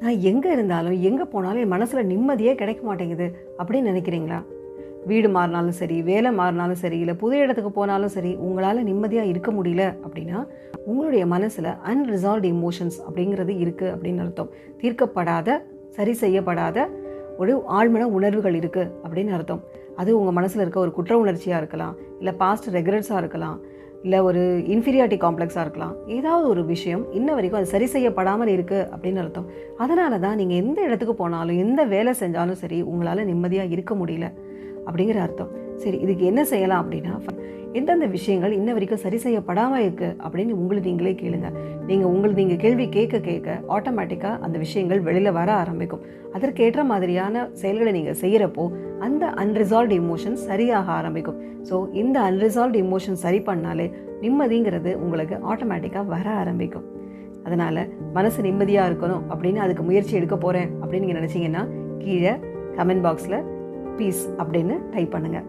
நான் எங்கே இருந்தாலும் எங்கே போனாலும் என் மனசில் நிம்மதியே கிடைக்க மாட்டேங்குது அப்படின்னு நினைக்கிறீங்களா? வீடு மாறினாலும் சரி, வேலை மாறினாலும் சரி, இல்லை புது இடத்துக்கு போனாலும் சரி, உங்களால் நிம்மதியாக இருக்க முடியல அப்படின்னா உங்களுடைய மனசில் அன்ரிசால்வ்டு இமோஷன்ஸ் அப்படிங்கிறது இருக்குது அப்படின்னு அர்த்தம். தீர்க்கப்படாத, சரி செய்யப்படாத ஒரு ஆழ்மன உணர்வுகள் இருக்குது அப்படின்னு அர்த்தம். அது உங்கள் மனசில் இருக்க ஒரு குற்ற உணர்ச்சியாக இருக்கலாம், இல்லை பாஸ்ட் ரெக்ரெட்ஸாக இருக்கலாம், இல்லை ஒரு இன்ஃபீரியாரிட்டி காம்ப்ளெக்ஸாக இருக்கலாம். ஏதாவது ஒரு விஷயம் இன்ன வரைக்கும் அது சரி செய்யப்படாமல் இருக்குது அப்படின்னு அர்த்தம். அதனால தான் நீங்கள் எந்த இடத்துக்கு போனாலும் எந்த வேலை செஞ்சாலும் சரி உங்களால் நிம்மதியாக இருக்க முடியல அப்படிங்கிற அர்த்தம். சரி, இதுக்கு என்ன செய்யலாம் அப்படின்னா, எந்தெந்த விஷயங்கள் இன்ன வரைக்கும் சரி செய்யப்படாமல் இருக்குது அப்படின்னு உங்களுக்கு நீங்களே கேளுங்க. நீங்கள் கேள்வி கேட்க கேட்க ஆட்டோமேட்டிக்காக அந்த விஷயங்கள் வெளியில் வர ஆரம்பிக்கும். அதற்கேற்ற மாதிரியான செயல்களை நீங்கள் செய்கிறப்போ அந்த அன்ரிசால்வ்டு இமோஷன்ஸ் சரியாக ஆரம்பிக்கும். ஸோ இந்த அன்ரிசால்வ்டு இமோஷன்ஸ் சரி பண்ணாலே நிம்மதிங்கிறது உங்களுக்கு ஆட்டோமேட்டிக்காக வர ஆரம்பிக்கும். அதனால் மனசு நிம்மதியாக இருக்கணும் அப்படின்னு அதுக்கு முயற்சி எடுக்க போகிறேன் அப்படின்னு நீங்கள் நினச்சிங்கன்னா கீழே கமெண்ட் பாக்ஸில் பீஸ் அப்படின்னு டைப் பண்ணுங்கள்.